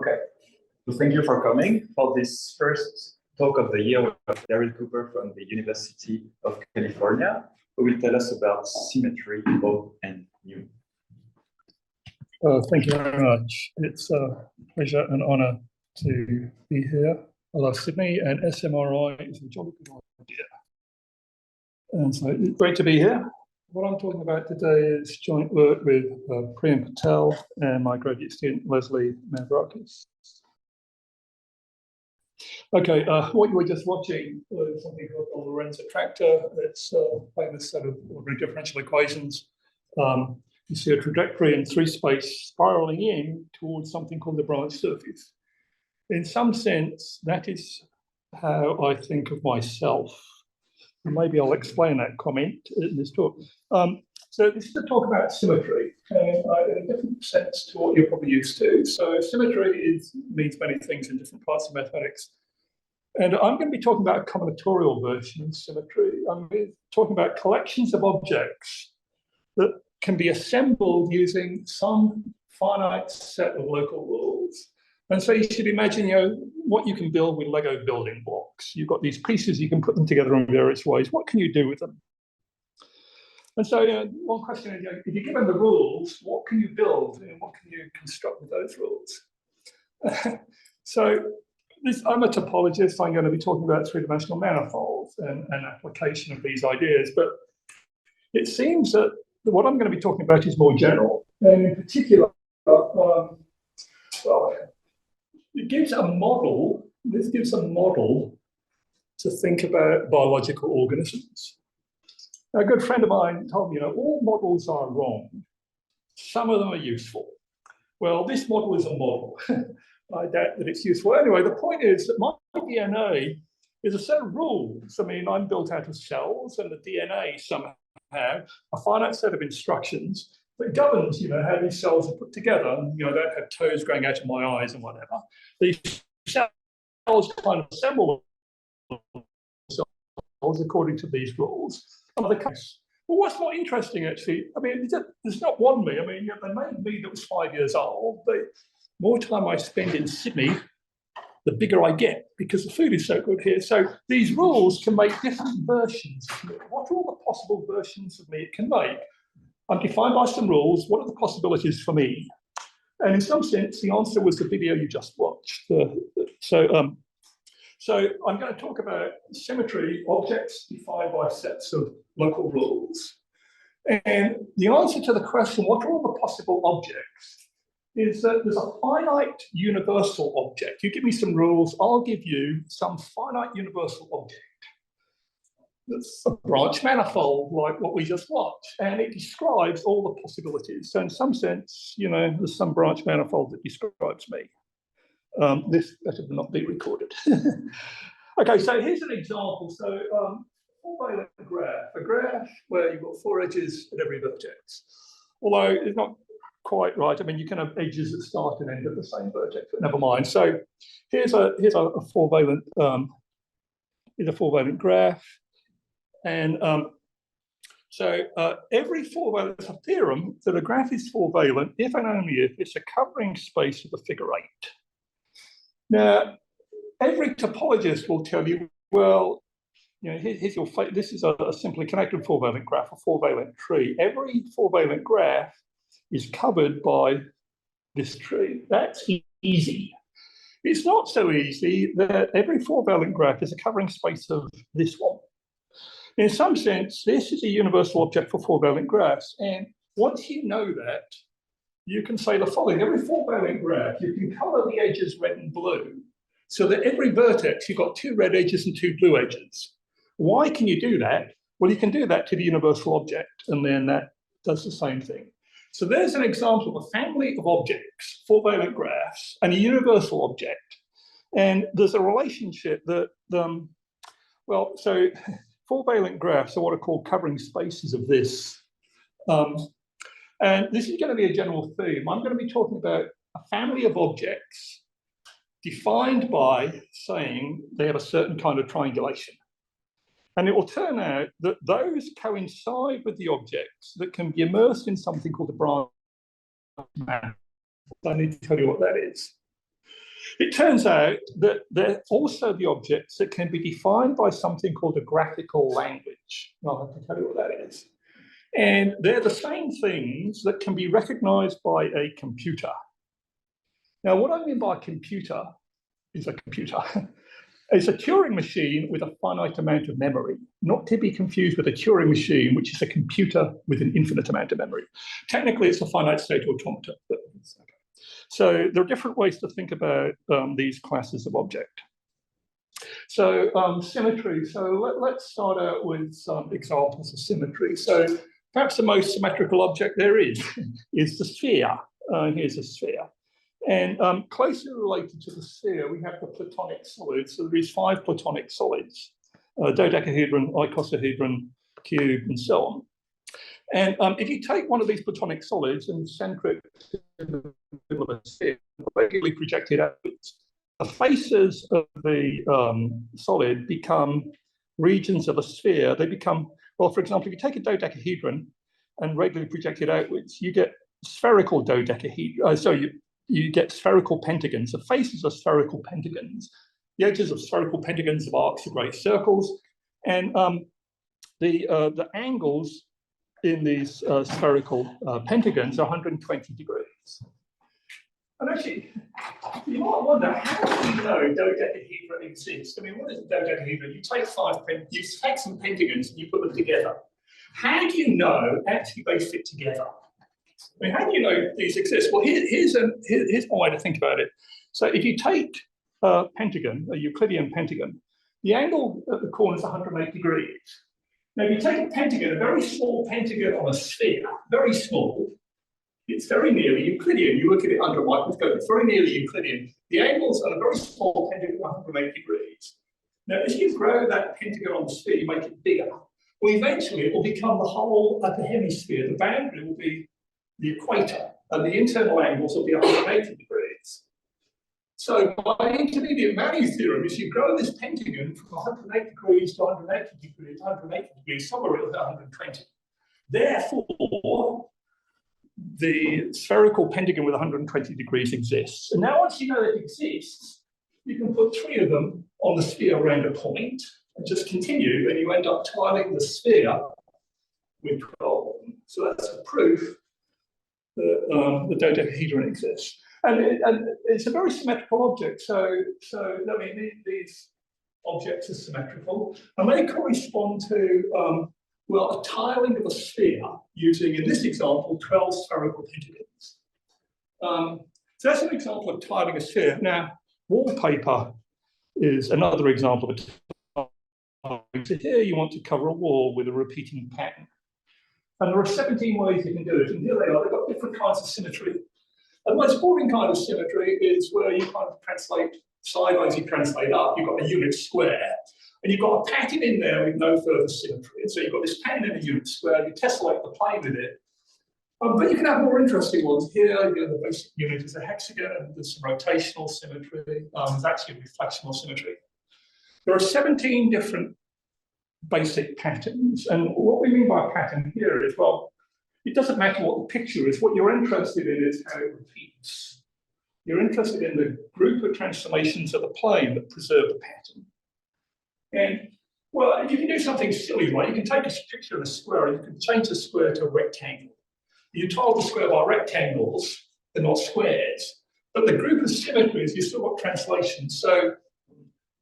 Okay, so thank you for coming for this first talk of the year with Daryl Cooper from the University of California, who will tell us about symmetry, old and new. Thank you very much. It's a pleasure and honor to be here. I love Sydney, and SMRI is a jolly good idea. And so it's great to be here. What I'm talking about today is joint work with Priya Patel and my graduate student, Leslie Mavrakis. Okay, what you were just watching was something called the Lorenz attractor. It's a famous set of ordinary differential equations. You see a trajectory in three space spiraling in towards something called the branch surface. In some sense, that is how I think of myself. And maybe I'll explain that comment in this talk. So this is a talk about symmetry, and in a different sense to what you're probably used to. So symmetry means many things in different parts of mathematics. And I'm going to be talking about a combinatorial version of symmetry. I'm talking about collections of objects that can be assembled using some finite set of local rules. And so you should imagine, what you can build with Lego building blocks. You've got these pieces, you can put them together in various ways. What can you do with them? And so one question is, if you're given the rules, what can you build and what can you construct with those rules? I'm a topologist. I'm going to be talking about three-dimensional manifolds and application of these ideas. But it seems that what I'm going to be talking about is more general. And in particular, it gives a model. This gives a model to think about biological organisms. A good friend of mine told me, all models are wrong. Some of them are useful. Well, this model is a model. I doubt that it's useful. Anyway, the point is that my DNA is a set of rules. I mean, I'm built out of cells, and the DNA somehow have a finite set of instructions that governs, how these cells are put together. And, I don't have toes growing out of my eyes and whatever. These cells kind of assemble themselves according to these rules. Another case. Well, what's more interesting, actually, I mean, there's not one me. I mean, they made me that was 5 years old. The more time I spend in Sydney, the bigger I get because the food is so good here. So these rules can make different versions of me. What are all the possible versions of me it can make? I'm defined by some rules. What are the possibilities for me? And in some sense, the answer was the video you just watched. So I'm going to talk about symmetry, objects defined by sets of local rules. And the answer to the question, what are all the possible objects, is that there's a finite universal object. You give me some rules, I'll give you some finite universal object. That's a branch manifold, like what we just watched, and it describes all the possibilities. So in some sense, there's some branch manifold that describes me. This better not be recorded. Okay, so here's an example. So four-valent graph, a graph where you've got four edges at every vertex. Although it's not quite right. I mean, you can have edges that start and end at the same vertex, but never mind. So here's a four-valent graph. And every four-valent, it's a theorem that a graph is four-valent if and only if it's a covering space of the figure 8. Now, every topologist will tell you, well, here's your this is a simply connected four-valent graph, a four-valent tree. Every four-valent graph is covered by this tree. That's easy. It's not so easy that every four-valent graph is a covering space of this one. In some sense, this is a universal object for four-valent graphs. And once you know that, you can say the following. Every four-valent graph, you can color the edges red and blue so that every vertex, you've got 2 red edges and 2 blue edges. Why can you do that? Well, you can do that to the universal object, and then that does the same thing. So there's an example of a family of objects, four-valent graphs, and a universal object. And there's a relationship that, so four-valent graphs are what are called covering spaces of this. And this is going to be a general theme. I'm going to be talking about a family of objects defined by saying they have a certain kind of triangulation. And it will turn out that those coincide with the objects that can be immersed in something called a branch manifold. I need to tell you what that is. It turns out that they're also the objects that can be defined by something called a graphical language. I'll have to tell you what that is. And they're the same things that can be recognized by a computer. Now, what I mean by computer is a computer. It's a Turing machine with a finite amount of memory, not to be confused with a Turing machine, which is a computer with an infinite amount of memory. Technically, it's a finite state automata. So there are different ways to think about these classes of object. So symmetry. So let's start out with some examples of symmetry. So perhaps the most symmetrical object there is the sphere. Here's a sphere. And closely related to the sphere, we have the platonic solids. So there is 5 platonic solids, dodecahedron, icosahedron, cube, and so on. And if you take one of these platonic solids and center it in the middle of a sphere, regularly projected outwards, the faces of the solid become regions of a sphere. They become, well, for example, if you take a dodecahedron and regularly project it outwards, you get spherical dodecahedron. So you get spherical pentagons. The faces are spherical pentagons. The edges of spherical pentagons of arcs are great circles. And the angles in these spherical pentagons are 120 degrees. And actually, you might wonder, how do you know dodecahedron exists? I mean, what is a dodecahedron? You take some pentagons and you put them together. How do you know actually they fit together? I mean, how do you know these exist? Well, here's one way to think about it. So if you take a pentagon, a Euclidean pentagon, the angle at the corner is 108 degrees. Now, if you take a pentagon, a very small pentagon on a sphere, very small, it's very nearly Euclidean. You look at it under a microscope, it's very nearly Euclidean. The angles on a very small pentagon are 108 degrees. Now, as you grow that pentagon on the sphere, you make it bigger. Well, eventually, it will become the whole upper hemisphere. The boundary will be the equator, and the internal angles will be 180 degrees. So by intermediate value theorem, if you grow this pentagon from 108 degrees to 180 degrees, 180 degrees, somewhere around 120. Therefore, the spherical pentagon with 120 degrees exists. And now once you know it exists, you can put 3 of them on the sphere around a point and just continue, and you end up tiling the sphere with 12. So that's a proof that the dodecahedron exists. And it's a very symmetrical object. So I mean, these objects are symmetrical, and they correspond to, well, a tiling of a sphere using, in this example, 12 spherical pentagons. So that's an example of tiling a sphere. Now, wallpaper is another example of a. So here you want to cover a wall with a repeating pattern. And there are 17 ways you can do it. And here they are. They've got different kinds of symmetry. And the most boring kind of symmetry is where you kind of translate sideways, you translate up. You've got a unit square. And you've got a pattern in there with no further symmetry. And so you've got this pattern in a unit square. You tessellate the plane with it. But you can have more interesting ones here. The basic unit is a hexagon, and there's some rotational symmetry. There's actually reflectional symmetry. There are 17 different basic patterns. And what we mean by pattern here is, well, it doesn't matter what the picture is. What you're interested in is how it repeats. You're interested in the group of transformations of the plane that preserve the pattern. And, well, you can do something silly, right? You can take a picture of a square and you can change the square to a rectangle. You tile the square by rectangles, they're not squares. But the group of symmetries, you've still got translations. So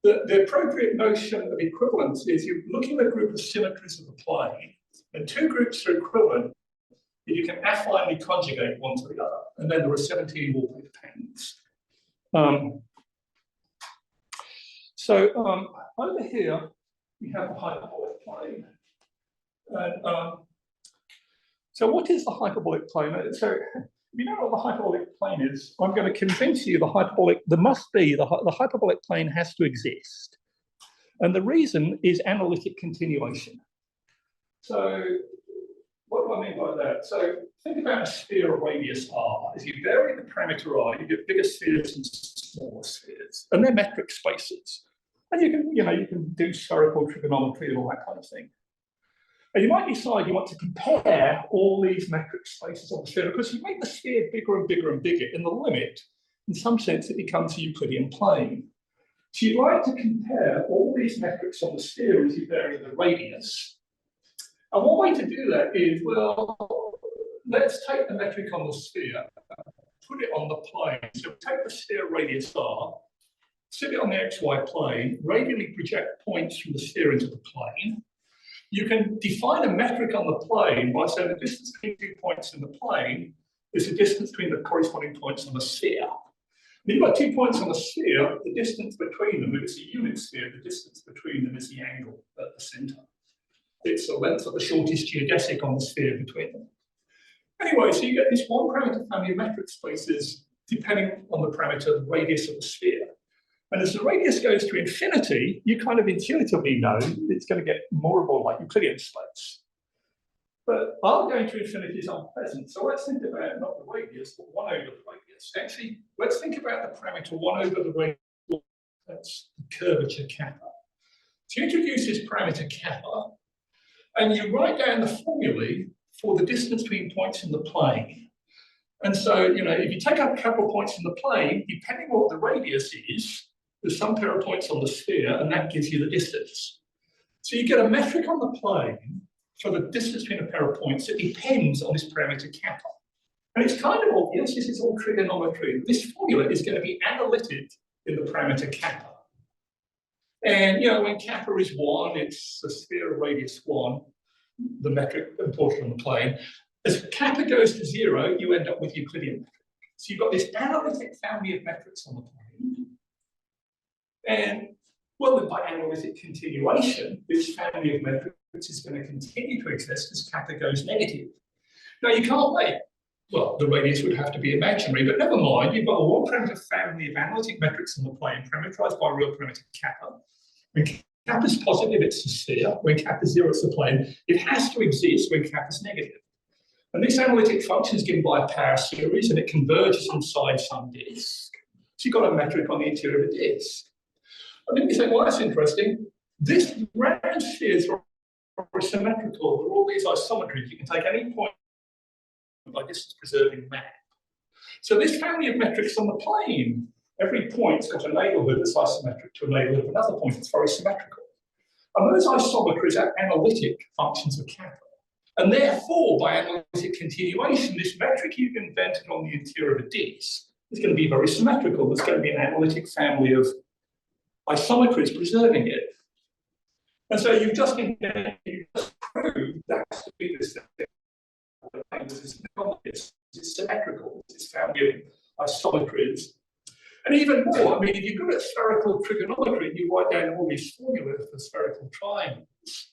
the appropriate notion of equivalence is you're looking at a group of symmetries of the plane, and 2 groups are equivalent if you can affinely conjugate one to the other. And then there are 17 wallpaper patterns. Over here, we have the hyperbolic plane. And so what is the hyperbolic plane? So if you don't know what the hyperbolic plane is, I'm going to convince you the hyperbolic plane has to exist. And the reason is analytic continuation. So what do I mean by that? So think about a sphere of radius r. As you vary the parameter r, you get bigger spheres and smaller spheres, and they're metric spaces. And you can do spherical trigonometry and all that kind of thing. And you might decide you want to compare all these metric spaces on the sphere, because you make the sphere bigger and bigger and bigger. In the limit, in some sense, it becomes a Euclidean plane. So you'd like to compare all these metrics on the sphere as you vary the radius. And one way to do that is, well, let's take the metric on the sphere, put it on the plane. So take the sphere radius r, sit it on the xy plane, radially project points from the sphere into the plane. You can define a metric on the plane by saying the distance between 2 points in the plane is the distance between the corresponding points on the sphere. When you've got 2 points on the sphere, the distance between them, if it's a unit sphere, the distance between them is the angle at the center. It's the length of the shortest geodesic on the sphere between them. Anyway, so you get this one parameter family of metric spaces depending on the parameter, the radius of the sphere. And as the radius goes to infinity, you kind of intuitively know it's going to get more and more like Euclidean space. But R going to infinity is unpleasant. So let's think about not the radius, but 1 over the radius. Actually, let's think about the parameter 1 over the radius. That's the curvature kappa. So you introduce this parameter kappa, and you write down the formulae for the distance between points in the plane. And so, you know, if you take up a couple of points in the plane, depending on what the radius is, there's some pair of points on the sphere, and that gives you the distance. So you get a metric on the plane for the distance between a pair of points that depends on this parameter kappa. And it's kind of obvious, this is all trigonometry. This formula is going to be analytic in the parameter kappa. And, you know, when kappa is 1, it's a sphere of radius 1, the metric portion on the plane. As kappa goes to 0, you end up with Euclidean metric. So you've got this analytic family of metrics on the plane. And, well, by analytic continuation, this family of metrics is going to continue to exist as kappa goes negative. Now, you can't wait. Well, the radius would have to be imaginary, but never mind. You've got a one-parameter family of analytic metrics on the plane, parameterized by a real parameter kappa. When kappa is positive, it's a sphere. When kappa is 0, it's a plane. It has to exist when kappa is negative. And this analytic function is given by a power series, and it converges inside some disk. So you've got a metric on the interior of a disk. And then you think, well, that's interesting. This round spheres are symmetrical. There are all these isometries. You can take any point by distance preserving map. So this family of metrics on the plane, every point's got a neighborhood that's isometric to a neighborhood of another point. It's very symmetrical. And those isometries are analytic functions of kappa. And therefore, by analytic continuation, this metric you've invented on the interior of a disk is going to be very symmetrical. There's going to be an analytic family of isometries preserving it. And so you've just proved that to be this thing. It's symmetrical, it's family of isometries. And even more, I mean, if you're good at spherical trigonometry, you write down all these formulas for spherical triangles.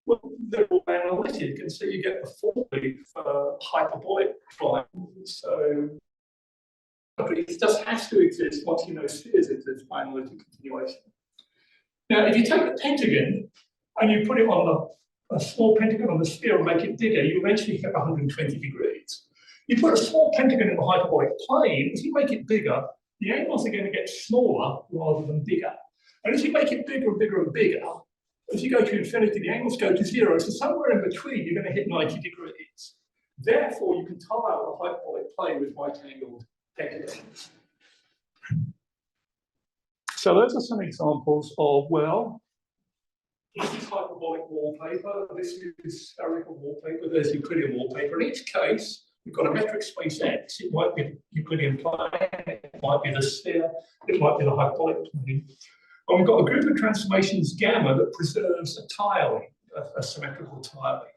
Well, they're all analytic, and so you get the formulae for hyperbolic triangles. So it just has to exist once you know spheres exist by analytic continuation. Now, if you take the pentagon and you put it on a small pentagon on the sphere and make it bigger, you eventually get 120 degrees. You put a small pentagon in the hyperbolic plane, as you make it bigger, the angles are going to get smaller rather than bigger. And as you make it bigger and bigger and bigger, as you go to infinity, the angles go to 0. So somewhere in between, you're going to hit 90 degrees. Therefore, you can tile a hyperbolic plane with right-angled pentagons. So those are some examples of, well, this is hyperbolic wallpaper, this is spherical wallpaper, there's Euclidean wallpaper. In each case, we've got a metric space X. It might be the Euclidean plane, it might be the sphere, it might be the hyperbolic plane. And we've got a group of transformations gamma that preserves a tiling, a symmetrical tiling.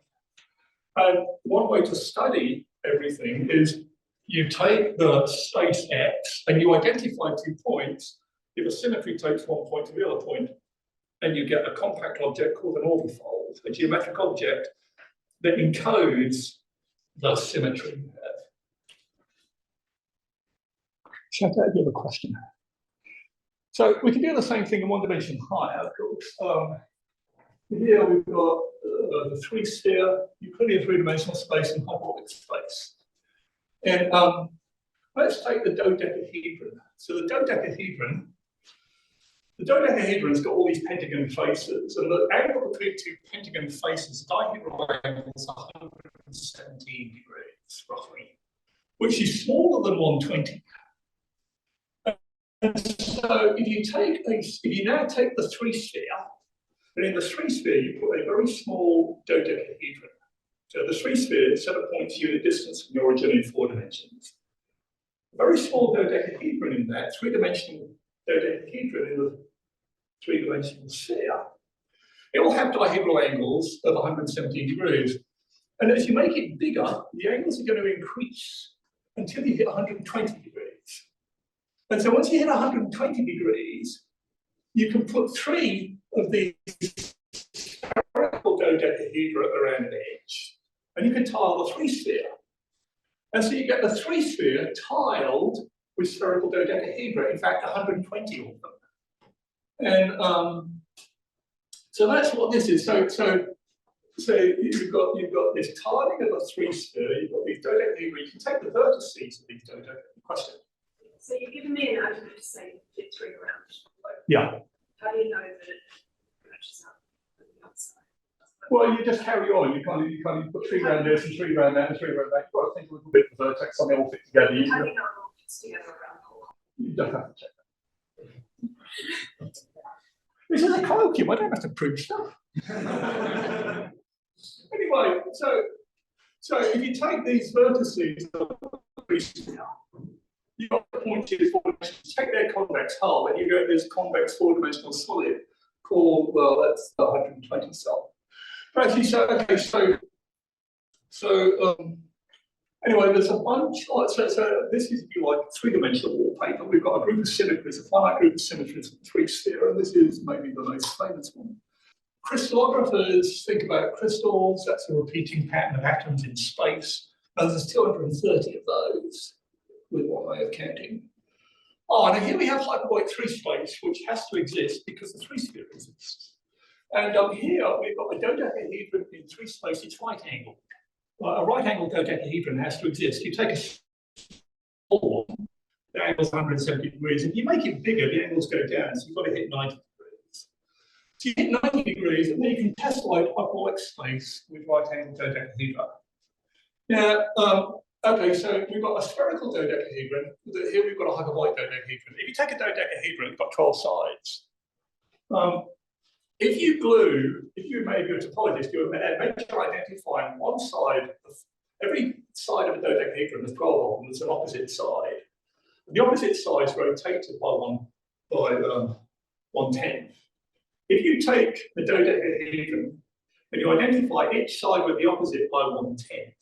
And one way to study everything is you take the space X and you identify 2 points. If a symmetry takes 1 point to the other point, and you get a compact object called an orbifold, a geometric object that encodes the symmetry you have. Shout out, you have a question. So we can do the same thing in one dimension higher, of course. Here we've got the 3-sphere, Euclidean 3-dimensional space and hyperbolic space. And let's take the dodecahedron. So the dodecahedron's got all these pentagon faces, and the angle between 2 pentagon faces, the dihedral angle is 117 degrees, roughly, which is smaller than 120. And so if you now take the three-sphere, and in the three-sphere you put a very small dodecahedron. So the three-sphere set a points unit distance from the origin in 4 dimensions. A very small dodecahedron in that, three-dimensional dodecahedron in the three-dimensional sphere, it will have dihedral angles of 117 degrees. And as you make it bigger, the angles are going to increase until you hit 120 degrees. And so once you hit 120 degrees, you can put 3 of these spherical dodecahedra around an edge, and you can tile the three-sphere. And so you get the three-sphere tiled with spherical dodecahedra, in fact, 120 of them. And so that's what this is. So you've got this tiling of a three-sphere, you've got these dodecahedra, you can take the vertices of these dodecahedra. Question? So you've given me an argument to say fit 3 around. Yeah. How do you know that it matches up with the outside? Well, you just carry on. You put 3 around this and 3 around that and 3 around that. You've got to think a little bit of the vertex, and they all fit together. How do you know it all fits together around the whole? You don't have to check that. This is a colloquium. I don't have to prove stuff. Anyway, so if you take these vertices, you've got the points here, 4 dimensions, take their convex hull, and you get this convex 4-dimensional solid called, well, that's the 120 cell. But actually, anyway, there's a bunch, so this is, if you like, 3-dimensional wallpaper. We've got a group of symmetries, a finite group of symmetries in 3-sphere, and this is maybe the most famous one. Crystallographers think about crystals, that's a repeating pattern of atoms in space, and there's 230 of those, with one way of counting. Oh, and here we have hyperbolic 3 space, which has to exist because the 3-sphere exists. And here we've got a dodecahedron in 3 space, it's right angled. A right angled dodecahedron has to exist. You take a small one, the angle's 170 degrees. If you make it bigger, the angles go down, so you've got to hit 90 degrees. So you hit 90 degrees, and then you can tessellate hyperbolic space with right angled dodecahedra. Now, okay, so we've got a spherical dodecahedron. Here we've got a hyperbolic dodecahedron. If you take a dodecahedron, it's got 12 sides. If you maybe a topologist, you would make sure identifying one side of every side of a dodecahedron, there's 12 of them, there's an opposite side. The opposite side is rotated by 1/10. If you take the dodecahedron and you identify each side with the opposite by 1/10,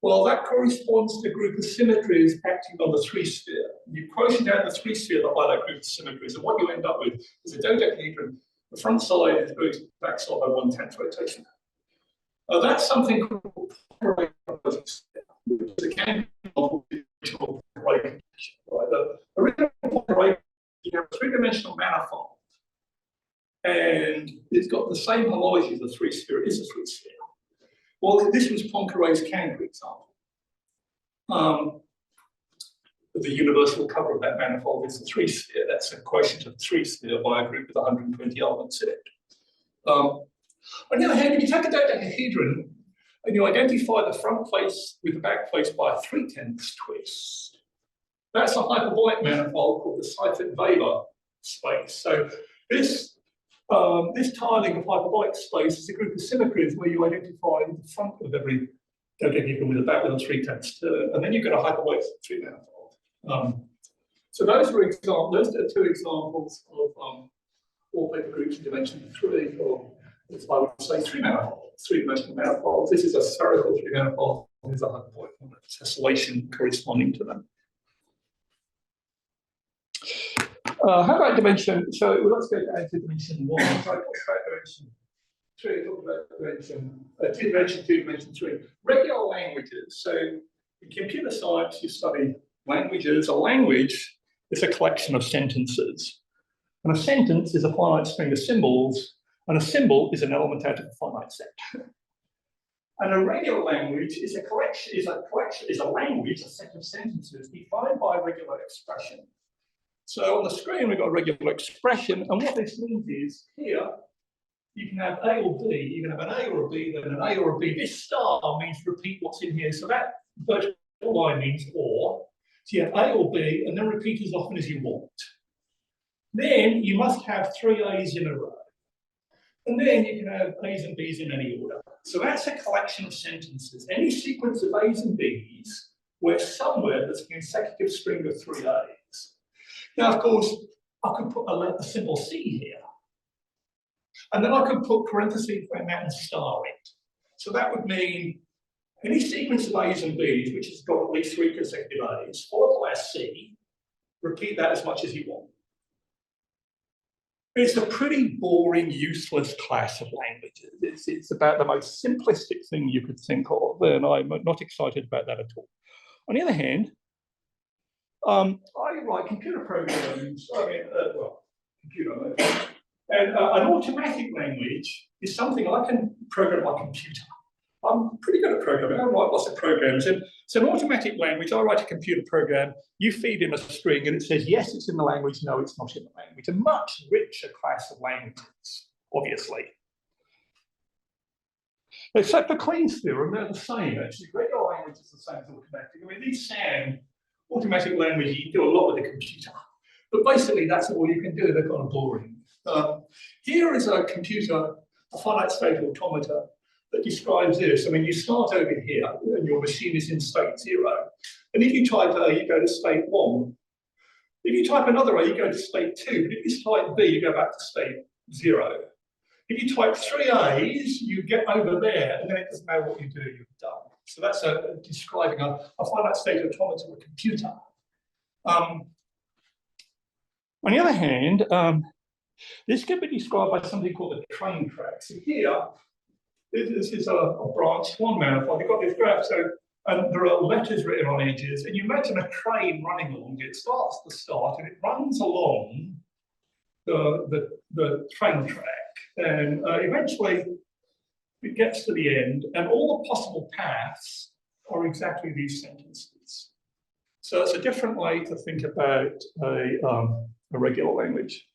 well, that corresponds to a group of symmetries acting on the 3-sphere. You quotient out the 3-sphere by that group of symmetries, and what you end up with is a dodecahedron. The front side is going to the back side by 1/10 rotation. That's something called which is a you have a 3-dimensional manifold, and it's got the same homology as the 3-sphere. It is a 3-sphere. Well, this was Poincaré's can, for example. The universal cover of that manifold is the 3-sphere. That's a quotient of 3-sphere by a group with 120 elements in it. On the other hand, if you take a dodecahedron and you identify the front face with the back face by a 3/10 twist, that's a hyperbolic manifold called the Seifert-Weber space. So this tiling of hyperbolic space is a group of symmetries where you identify the front of every dodecahedron with a back with a 3/10 turn, and then you get a hyperbolic 3 manifold. So those are 2 examples of wallpaper groups in dimension 3, or as I would say, 3-dimensional manifolds. This is a spherical 3 manifold. There's a hyperbolic one, a tessellation corresponding to them. How about dimension? So let's go down to dimension 1. So I talked about dimension 3, I talked about dimension 2, dimension 3. Regular languages. So in computer science, you study languages. A language is a collection of sentences. And a sentence is a finite string of symbols, and a symbol is an element out of a finite set. And a regular language is a language, a set of sentences defined by a regular expression. So on the screen, we've got a regular expression, and what this means is here, you can have A or B, you can have an A or a B, then an A or a B. This star means repeat what's in here. So that vertical line means or. So you have A or B, and then repeat as often as you want. Then you must have 3 A's in a row. And then you can have A's and B's in any order. So that's a collection of sentences. Any sequence of A's and B's where somewhere there's a consecutive string of 3 A's. Now, of course, I could put a symbol C here. And then I could put parentheses around that and star it. So that would mean any sequence of A's and B's, which has got at least 3 consecutive A's, followed by a C, repeat that as much as you want. It's a pretty boring, useless class of languages. It's about the most simplistic thing you could think of, and I'm not excited about that at all. On the other hand, I write computer programs, computer, and an automatic language is something I can program on my computer. I'm pretty good at programming. I write lots of programs. And so an automatic language, I write a computer program, you feed in a string and it says, yes, it's in the language, no, it's not in the language. A much richer class of languages, obviously. Except for Clean's theorem, they're the same, actually. Regular language is the same as automatic. I mean, these sound automatic language, you can do a lot with a computer. But basically, that's all you can do. They're kind of boring. Here is a computer, a finite state automata, that describes this. I mean, you start over here and your machine is in state 0. And if you type A, you go to state 1. If you type another A, you go to state 2. But if you type B, you go back to state 0. If you type 3 A's, you get over there, and then it doesn't matter what you do, you're done. So that's describing a finite state automata of a computer. On the other hand, this can be described by something called a train track. So here, this is a branched one manifold. You've got this graph, and there are letters written on edges, and you imagine a train running along. It starts the start, and it runs along the train track, and eventually it gets to the end, and all the possible paths are exactly these sentences. So it's a different way to think about a regular language.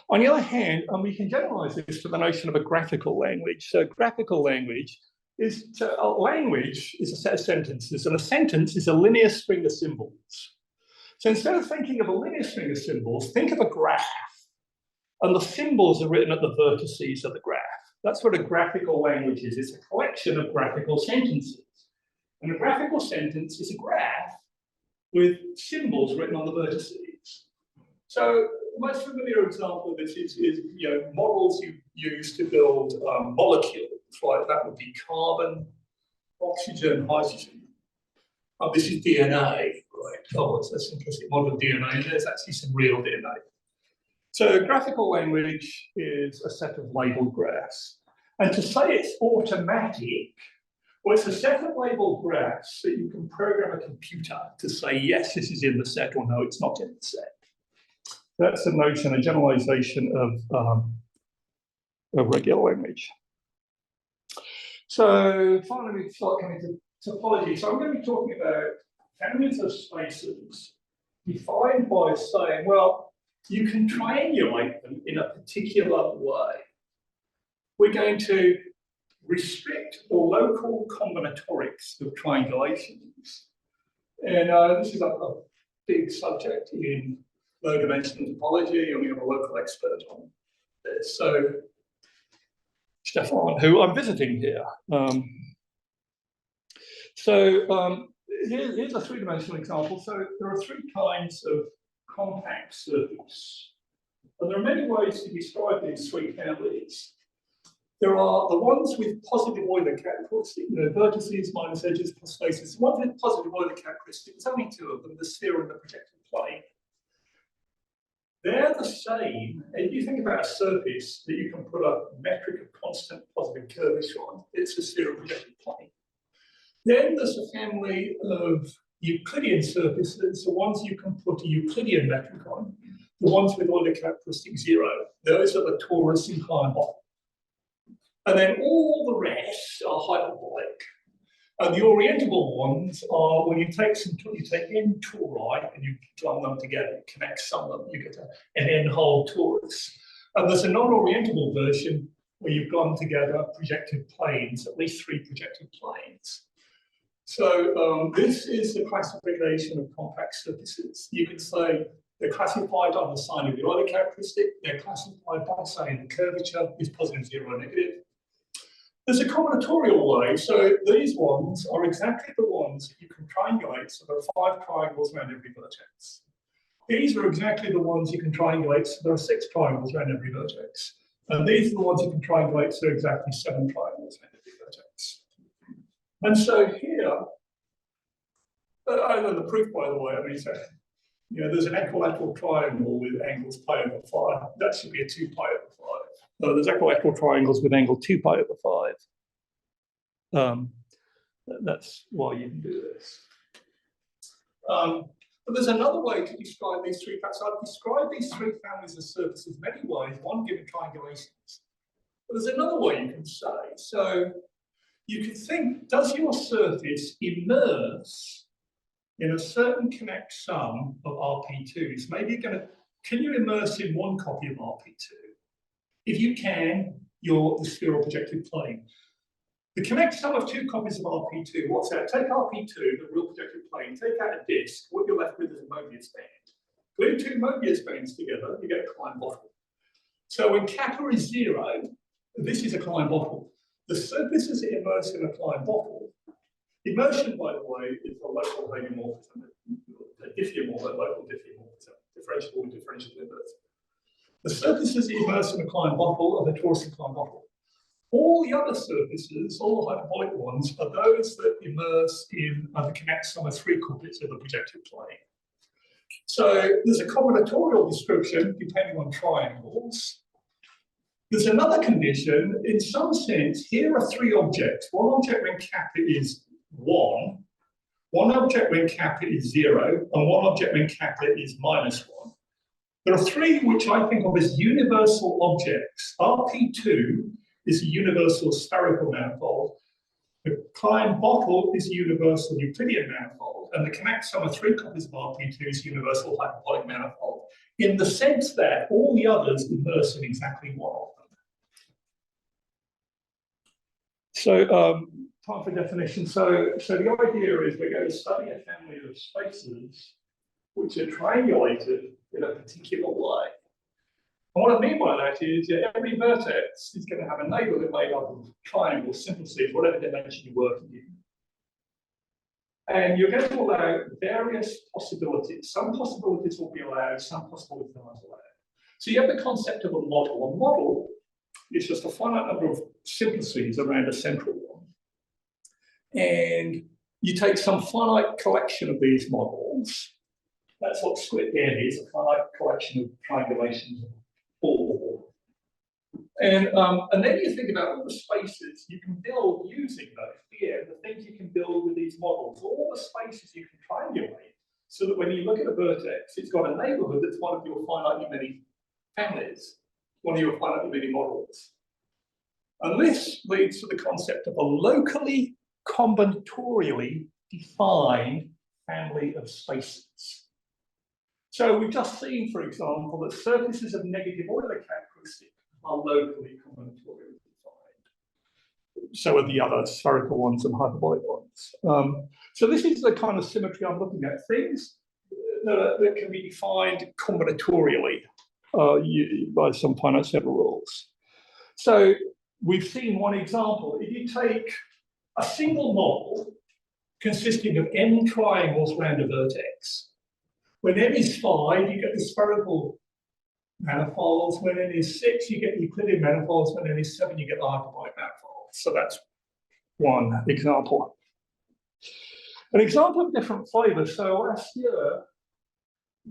On the other hand, we can generalize this to the notion of a graphical language. So graphical language is a language is a set of sentences, and a sentence is a linear string of symbols. So instead of thinking of a linear string of symbols, think of a graph, and the symbols are written at the vertices of the graph. That's what a graphical language is. It's a collection of graphical sentences. And a graphical sentence is a graph with symbols written on the vertices. So the most familiar example of this is models you use to build molecules, right? That would be carbon, oxygen, hydrogen. This is DNA, right? Oh, that's an interesting model of DNA. There's actually some real DNA. So graphical language is a set of labeled graphs. And to say it's automatic, well, it's a set of labeled graphs that you can program a computer to say, yes, this is in the set, or no, it's not in the set. That's a notion, a generalization of regular language. So finally, we start coming to topology. So I'm going to be talking about families of spaces defined by saying, well, you can triangulate them in a particular way. We're going to restrict the local combinatorics of triangulations. And this is a big subject in low-dimensional topology, and we have a local expert on this. So, Stefan, who I'm visiting here. Here's a three-dimensional example. So there are 3 kinds of compact surface. And there are many ways to describe these 3 families. There are the ones with positive Euler characteristics, vertices minus edges plus faces. The ones with positive Euler characteristics, there's only 2 of them, the sphere and the projected plane. They're the same. If you think about a surface that you can put a metric of constant positive curvature on, it's a sphere of projected plane. Then there's a family of Euclidean surfaces, the ones you can put a Euclidean metric on, the ones with Euler characteristic 0. Those are the torus inclined bottom. And then all the rest are hyperbolic. And the orientable ones are when you take n tori and you join them together, you connect some of them, you get an n-hole torus. And there's a non-orientable version where you've gone together projected planes, at least 3 projected planes. So this is the classification of compact surfaces. You can say they're classified on the sign of the Euler characteristic. They're classified by saying the curvature is positive, zero, or negative. There's a combinatorial way. So these ones are exactly the ones that you can triangulate. So there are 5 triangles around every vertex. These are exactly the ones you can triangulate. So there are 6 triangles around every vertex. And these are the ones you can triangulate. So exactly 7 triangles around every vertex. And so here, I know the proof, by the way. I mean, so, you know, there's an equilateral triangle with angles pi over 5. That should be a 2 pi over 5. No, there's equilateral triangles with angle 2 pi over 5. That's why you can do this. But there's another way to describe these 3 families. I've described these 3 families of surfaces many ways, one given triangulations. But there's another way you can say. So you could think, does your surface immerse in a certain connect sum of RP2s? Maybe you're going to, can you immerse in one copy of RP2? If you can, you're the spheral projective plane. The connect sum of 2 copies of RP2, what's that? Take RP2, the real projective plane, take out a disk, what you're left with is a Mobius band. Glue 2 Mobius bands together, you get a Klein bottle. So when kappa is 0, this is a Klein bottle. The surfaces that immerse in a Klein bottle, immersion, by the way, is a local homeomorphism, a diffeomorphism, local diffeomorphism, differentiable with differential inverse. The surfaces that immerse in a Klein bottle are the torus Klein bottle. All the other surfaces, all the hyperbolic ones, are those that immerse in the connect sum of 3 copies of the projective plane. So there's a combinatorial description depending on triangles. There's another condition. In some sense, here are 3 objects. One object when kappa is 1, one object when kappa is 0, and one object when kappa is -1. There are 3 which I think of as universal objects. RP2 is a universal spherical manifold. The Klein bottle is a universal Euclidean manifold, and the connect sum of 3 copies of RP2 is universal hyperbolic manifold, in the sense that all the others immerse in exactly one of them. So, time for definition. So the idea is we're going to study a family of spaces which are triangulated in a particular way. And what I mean by that is every vertex is going to have a neighborhood made up of triangles, simplices, whatever dimension you're working in. And you're going to allow various possibilities. Some possibilities will be allowed, some possibilities are not allowed. So you have the concept of a model. A model is just a finite number of simplices around a central one. And you take some finite collection of these models. That's what split n is, a finite collection of triangulations of 4. And then you think about all the spaces you can build using those. Yeah, the things you can build with these models, all the spaces you can triangulate, so that when you look at a vertex, it's got a neighborhood that's one of your finitely many families, one of your finitely many models. And this leads to the concept of a locally combinatorially defined family of spaces. So we've just seen, for example, that surfaces of negative Euler characteristic are locally combinatorially defined. So are the other spherical ones and hyperbolic ones. So this is the kind of symmetry I'm looking at. Things that can be defined combinatorially by some finite set of rules. So we've seen one example. If you take a single model consisting of n triangles around a vertex, when n is 5, you get the spherical manifolds. When n is 6, you get the Euclidean manifolds. When n is 7, you get the hyperbolic manifolds. So that's one example. An example of different flavors. So last year,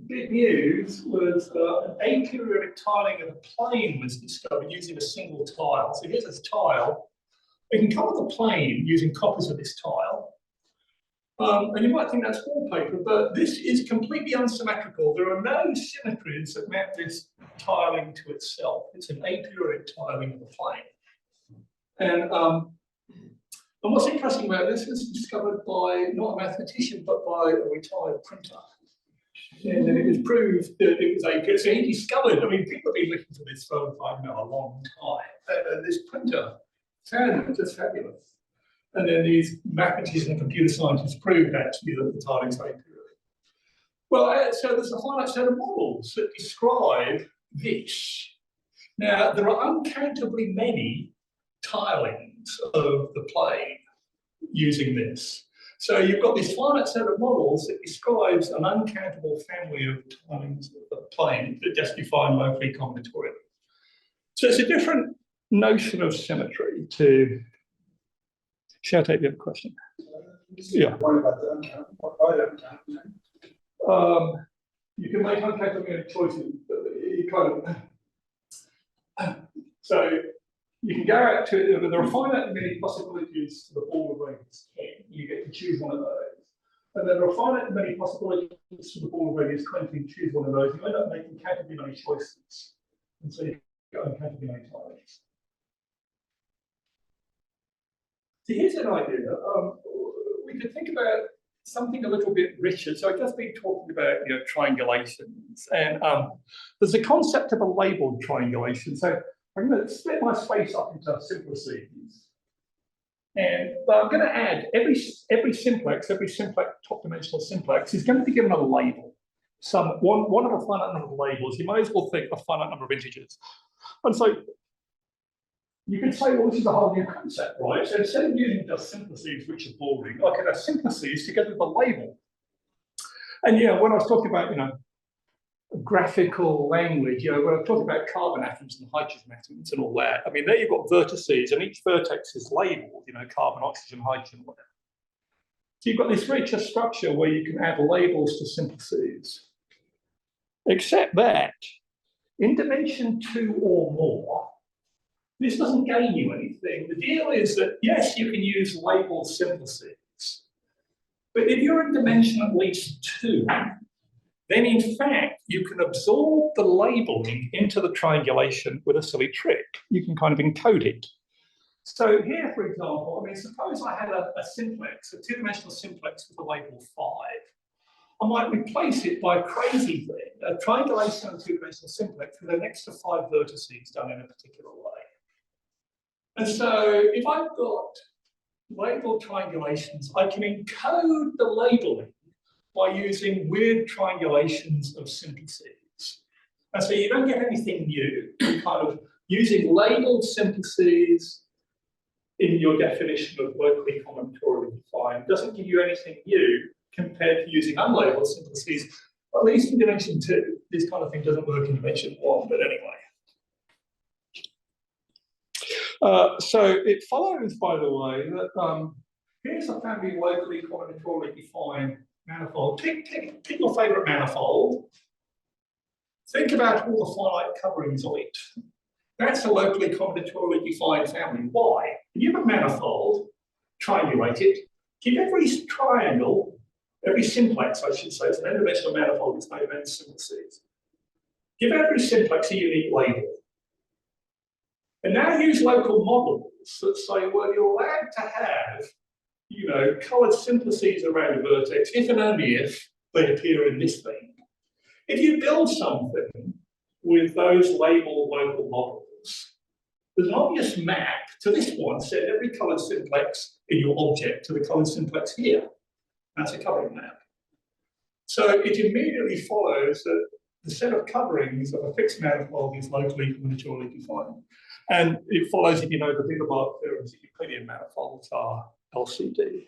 big news was an aperiodic tiling of a plane was discovered using a single tile. So here's a tile. We can come with a plane using copies of this tile. And you might think that's wallpaper, but this is completely unsymmetrical. There are no symmetries that map this tiling to itself. It's an aperiodic tiling of a plane. And what's interesting about this was discovered by not a mathematician, but by a retired printer. And then it was proved that it was aperiodic. So he discovered, I mean, people have been looking for this for a long time. This printer found it just fabulous. And then these mathematicians and computer scientists proved actually that the tilings are periodic. Well, so there's a finite set of models that describe this. Now, there are uncountably many tilings of the plane using this. So you've got this finite set of models that describes an uncountable family of tilings of the plane that just define locally combinatorially. So it's a different notion of symmetry to... Shall I take the other question? Yeah. What about the uncountable? Why the uncountable? You can make uncountable choices, but you kind of... So you can go out to... There are finite many possibilities to the ball of radius 10. You get to choose one of those. And then there are finite many possibilities to the ball of radius 20. You choose one of those. You end up making countably many choices. And so you get uncountably many tilings. So here's an idea. We could think about something a little bit richer. So I've just been talking about triangulations, and there's a concept of a labeled triangulation. So I'm going to split my space up into simplices, but I'm going to add every simplex, top dimensional simplex is going to be given a label. One of a finite number of labels. You might as well think a finite number of integers, and so. You could say, well, this is a whole new concept, right? So instead of using just simplices, which are boring, I could have simplices together with a label. And when I was talking about, graphical language, when I was talking about carbon atoms and hydrogen atoms and all that, I mean, there you've got vertices, and each vertex is labeled, carbon, oxygen, hydrogen, whatever. So you've got this richer structure where you can add labels to simplices. Except that in dimension 2 or more, this doesn't gain you anything. The deal is that, yes, you can use labeled simplices, but if you're in dimension at least 2, then in fact, you can absorb the labeling into the triangulation with a silly trick. You can kind of encode it. So here, for example, I mean, suppose I had a simplex, a two-dimensional simplex with a label 5. I might replace it by a crazy thing, a triangulation of a two-dimensional simplex with an extra 5 vertices done in a particular way. And so if I've got labeled triangulations, I can encode the labeling by using weird triangulations of simplices. And so you don't get anything new. You're kind of using labeled simplices in your definition of locally combinatorially defined doesn't give you anything new compared to using unlabeled simplices, at least in dimension 2. This kind of thing doesn't work in dimension 1, but anyway. So it follows, by the way, that here's a family of locally combinatorially defined manifold. Pick your favorite manifold. Think about all the finite coverings of it. That's a locally combinatorially defined family. Why? If you have a manifold, triangulate it, give every triangle, every simplex, I should say, it's an n-dimensional manifold, it's made of n simplices. Give every simplex a unique label. And now use local models that say, well, you're allowed to have, colored simplices around a vertex if and only if they appear in this thing. If you build something with those labeled local models, there's an obvious map to this one. Set every colored simplex in your object to the colored simplex here. That's a covering map. So it immediately follows that the set of coverings of a fixed manifold is locally combinatorially defined. And it follows, if you know the Hyperbolic theorems, that Euclidean manifolds are LCD.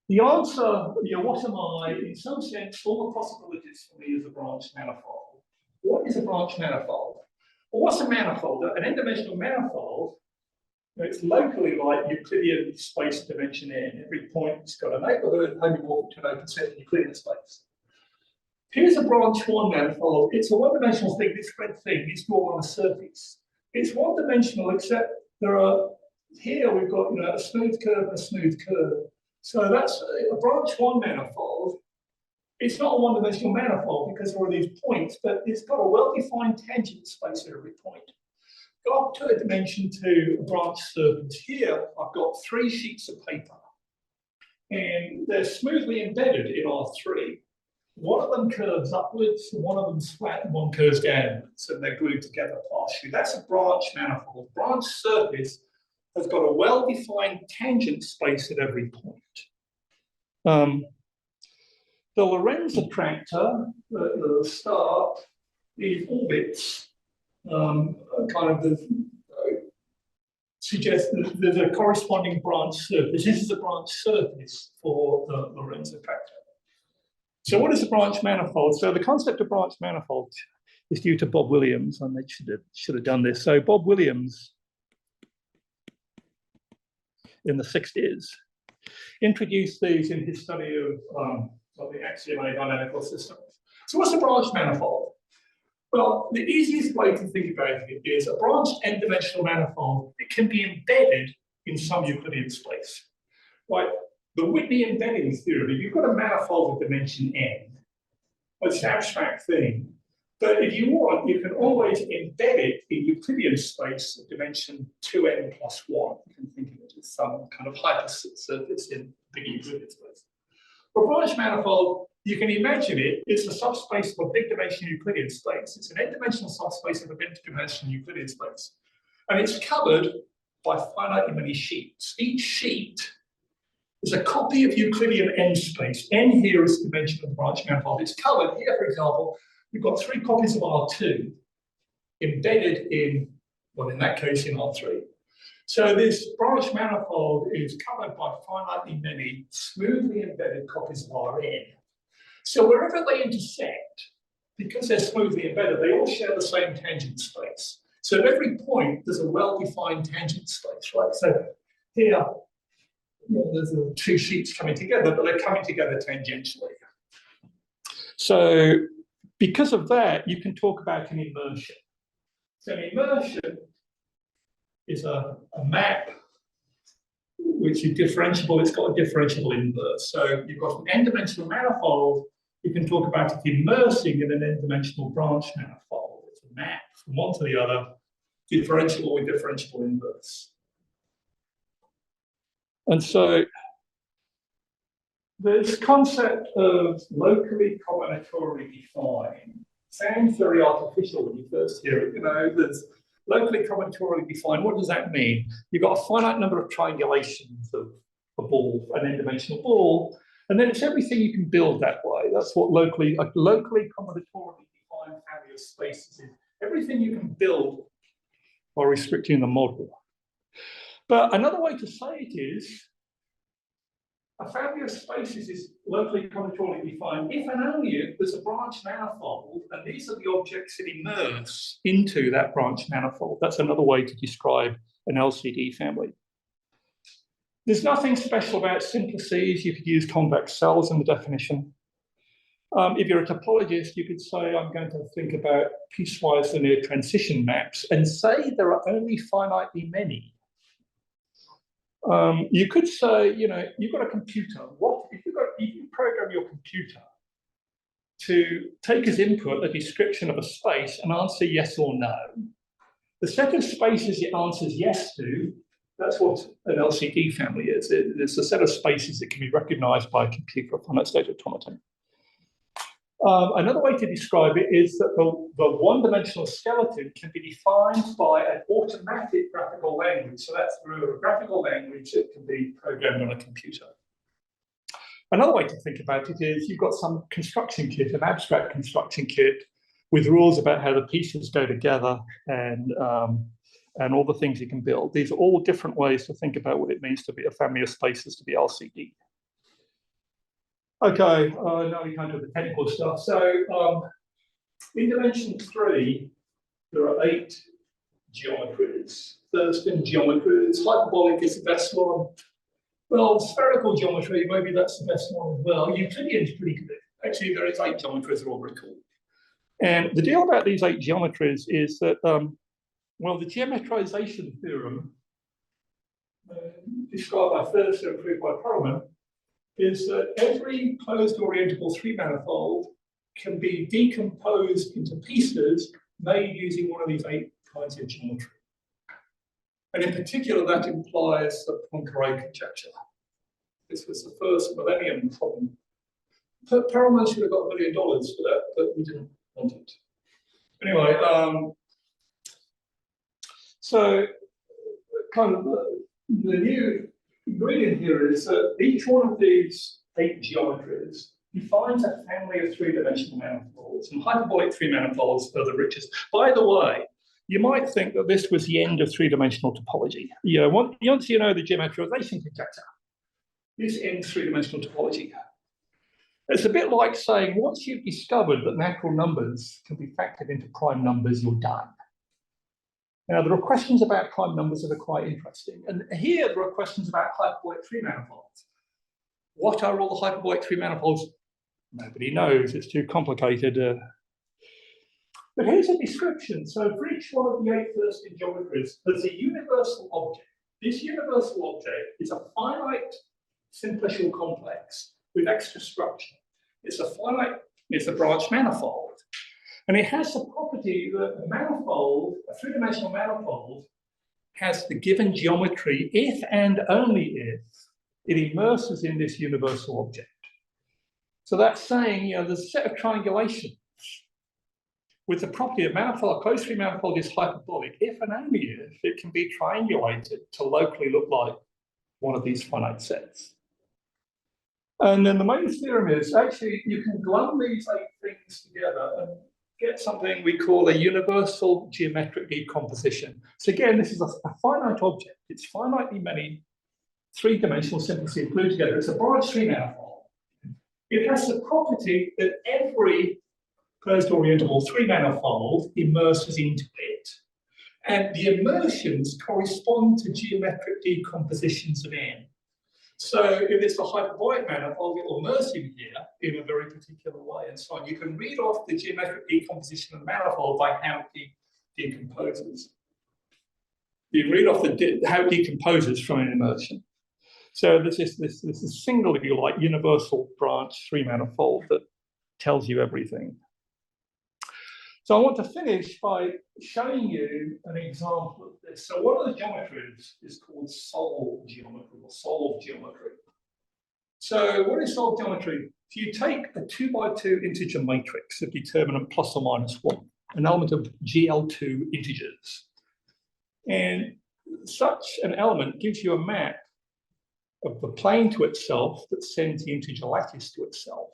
The answer, what am I? In some sense, all the possibilities for me is a branch manifold. What is a branch manifold? Well, what's a manifold? An n-dimensional manifold, it's locally like Euclidean space dimension n. Every point's got a neighborhood homomorphic to an open set in Euclidean space. Here's a branch 1 manifold. It's a one-dimensional thing. This red thing is drawn on a surface. It's one-dimensional, except here we've got a smooth curve and a smooth curve. So that's a branch 1 manifold. It's not a one-dimensional manifold because there are these points, but it's got a well-defined tangent space at every point. Go up to a dimension 2, a branch surface. Here, I've got 3 sheets of paper, and they're smoothly embedded in R3. One of them curves upwards, one of them's flat, and one curves downwards, and they're glued together partially. That's a branch manifold. Branch surface has got a well-defined tangent space at every point. The Lorentz attractor at the start, these orbits, kind of suggest that there's a corresponding branch surface. This is a branch surface for the Lorentz attractor. So what is a branch manifold? So the concept of branch manifold is due to Bob Williams. I should have done this. So Bob Williams in the 60s introduced these in his study of the axially dynamical systems. So what's a branch manifold? Well, the easiest way to think about it is a branch n-dimensional manifold. It can be embedded in some Euclidean space. Right? The Whitney embedding theorem, if you've got a manifold of dimension n, it's an abstract thing. But if you want, you can always embed it in Euclidean space of dimension 2n plus 1. You can think of it as some kind of hypersurface in big Euclidean space. For a branch manifold, you can imagine it, it's a subspace of a big dimensional Euclidean space. It's an n-dimensional subspace of a big dimensional Euclidean space. And it's covered by finitely many sheets. Each sheet is a copy of Euclidean n space. N here is the dimension of the branch manifold. It's covered here, for example, we've got 3 copies of R2 embedded in, well, in that case, in R3. So this branch manifold is covered by finitely many smoothly embedded copies of Rn. So wherever they intersect, because they're smoothly embedded, they all share the same tangent space. So at every point, there's a well-defined tangent space, right? So here, there's 2 sheets coming together, but they're coming together tangentially. So because of that, you can talk about an immersion. So an immersion is a map which is differentiable. It's got a differentiable inverse. So you've got an n-dimensional manifold. You can talk about it immersing in an n-dimensional branch manifold. It's a map from one to the other, differentiable with differentiable inverse. And so this concept of locally combinatorially defined sounds very artificial when you first hear it. You know, there's locally combinatorially defined. What does that mean? You've got a finite number of triangulations of a ball, an n-dimensional ball, and then it's everything you can build that way. That's what locally combinatorially defined family of spaces is. Everything you can build by restricting the model. But another way to say it is, a family of spaces is locally combinatorially defined if and only if there's a branch manifold, and these are the objects that immerse into that branch manifold. That's another way to describe an LCD family. There's nothing special about simplices. You could use convex cells in the definition. If you're a topologist, you could say, I'm going to think about piecewise linear transition maps and say there are only finitely many. You could say, you know, you've got a computer. What if you program your computer to take as input a description of a space and answer yes or no? The set of spaces it answers yes to, that's what an LCD family is. It's a set of spaces that can be recognized by a computer, a finite state automaton. Another way to describe it is that the one-dimensional skeleton can be defined by an automatic graphical language. So that's through a graphical language that can be programmed on a computer. Another way to think about it is you've got some construction kit, an abstract construction kit with rules about how the pieces go together and all the things you can build. These are all different ways to think about what it means to be a family of spaces to be LCD. Okay, now we come to the technical stuff. So in dimension 3, there are 8 geometries. Thurston geometries. Hyperbolic is the best one. Well, spherical geometry, maybe that's the best one as well. Euclidean is pretty good. Actually, there is 8 geometries, they're all very cool. And the deal about these 8 geometries is that, well, the geometrization theorem described by Thurston and proved by Perelman is that every closed orientable 3 manifold can be decomposed into pieces made using one of these 8 kinds of geometry. And in particular, that implies the Poincare conjecture. This was the first millennium problem. Perelman should have got $1 million for that, but we didn't want it. Anyway, so kind of the new ingredient here is that each one of these 8 geometries defines a family of 3-dimensional manifolds, and hyperbolic 3 manifolds are the richest. By the way, you might think that this was the end of 3-dimensional topology. You know, once you know the geometrization conjecture, this ends 3-dimensional topology. It's a bit like saying once you've discovered that natural numbers can be factored into prime numbers, you're done. Now, there are questions about prime numbers that are quite interesting. And here there are questions about hyperbolic 3 manifolds. What are all the hyperbolic 3 manifolds? Nobody knows, it's too complicated. But here's a description. So for each one of the 8 first in geometries, there's a universal object. This universal object is a finite simplicial complex with extra structure. It's a branch manifold. And it has the property that a manifold, a 3-dimensional manifold, has the given geometry if and only if it immerses in this universal object. So that's saying, you know, there's a set of triangulations with the property of manifold, a closed 3 manifold is hyperbolic if and only if it can be triangulated to locally look like one of these finite sets. And then the main theorem is actually you can glum these 8 things together and get something we call a universal geometric decomposition. So again, this is a finite object. It's finitely many 3-dimensional simplicity glued together. It's a branch 3 manifold. It has the property that every closed orientable 3 manifold immerses into it. And the immersions correspond to geometric decompositions of n. So if it's a hyperbolic manifold, it will immerse in here in a very particular way and so on. You can read off the geometric decomposition of the manifold by how it decomposes. You read off how it decomposes from an immersion. So this is single, if you like, universal branch 3 manifold that tells you everything. So I want to finish by showing you an example of this. So one of the geometries is called solved geometry or solved geometry. So what is solved geometry? So you take a 2x2 integer matrix of determinant plus or minus 1, an element of GL2 integers. And such an element gives you a map of the plane to itself that sends the integer lattice to itself.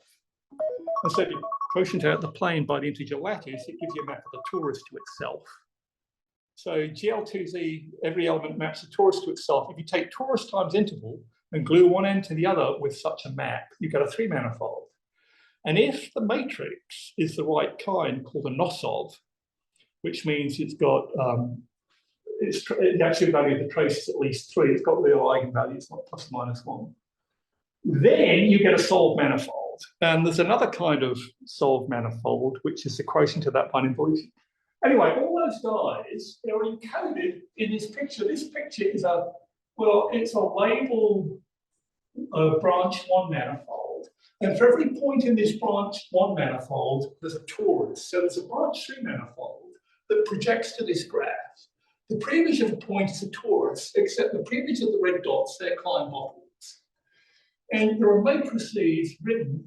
And so if you quotient out the plane by the integer lattice, it gives you a map of the torus to itself. So GL2Z, every element maps a torus to itself. If you take torus times interval and glue one end to the other with such a map, you get a 3 manifold. And if the matrix is the right kind, called a Nosov, which means it's got, the absolute value of the trace is at least 3, it's got real eigenvalues, not plus or minus 1, then you get a solved manifold. And there's another kind of solved manifold, which is the quotient of that one involution. Anyway, all those guys, they're encoded in this picture. This picture is it's a labeled branch 1 manifold. And for every point in this branch 1 manifold, there's a torus. So there's a branch 3 manifold that projects to this graph. The preimage of a point is a torus, except the preimage of the red dots, they're Klein bottles. And there are matrices written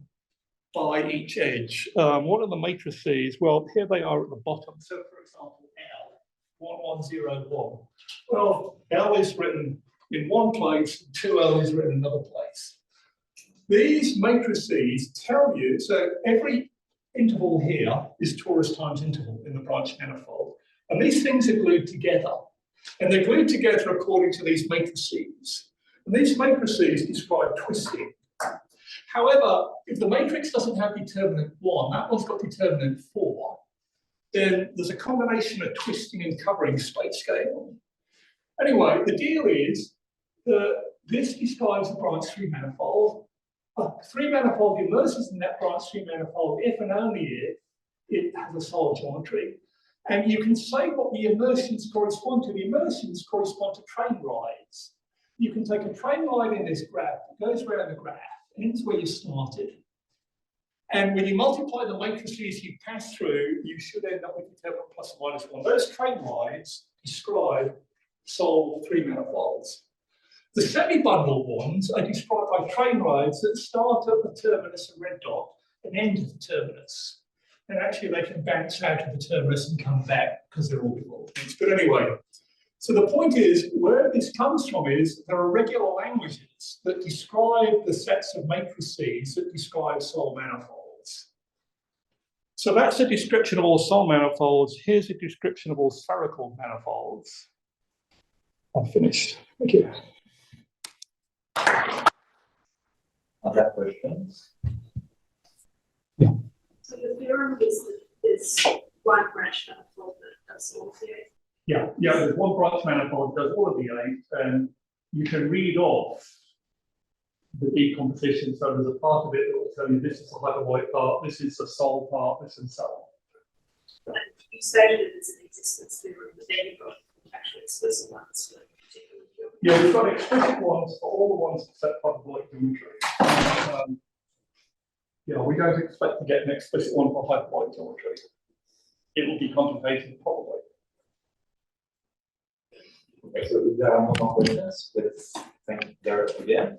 by each edge. What are the matrices? Well, here they are at the bottom. So, for example, L, 1101. Well, L is written in one place, 2L is written in another place. These matrices tell you, so every interval here is torus times interval in the branch manifold. And these things are glued together. And they're glued together according to these matrices. And these matrices describe twisting. However, if the matrix doesn't have determinant 1, that one's got determinant 4, then there's a combination of twisting and covering space going on. Anyway, the deal is that this describes a branch 3 manifold. A 3 manifold immerses in that branch 3 manifold if and only if it has a solid geometry. And you can say what the immersions correspond to. The immersions correspond to train rides. You can take a train ride in this graph, it goes around the graph, and it's where you started. And when you multiply the matrices you pass through, you should end up with determinant plus or minus 1. Those train rides describe solved 3 manifolds. The semi-bundled ones are described by train rides that start at the terminus of red dot and end at the terminus. And actually they can bounce out of the terminus and come back because they're all default things. But anyway, So the point is, where this comes from is there are regular languages that describe the sets of matrices that describe Soll manifolds. So that's a description of all Soll manifolds. Here's a description of all spherical manifolds. I'm finished. Thank you. Other questions? Yeah. So the theorem is one branch manifold that does all the eight. Yeah, there's one branch manifold that does all of the eight, and you can read off the decomposition. So there's a part of it that will tell you this is the hyperbolic part, this is the Soll part, this and so on. And you stated it as an existence theorem, but then you've got actually explicit ones for particular geometry. Yeah, we've got explicit ones for all the ones except hyperbolic geometry. Yeah, we don't expect to get an explicit one for hyperbolic geometry. It will be contemplated probably. Okay, so if there are no more questions, let's thank Daryl again.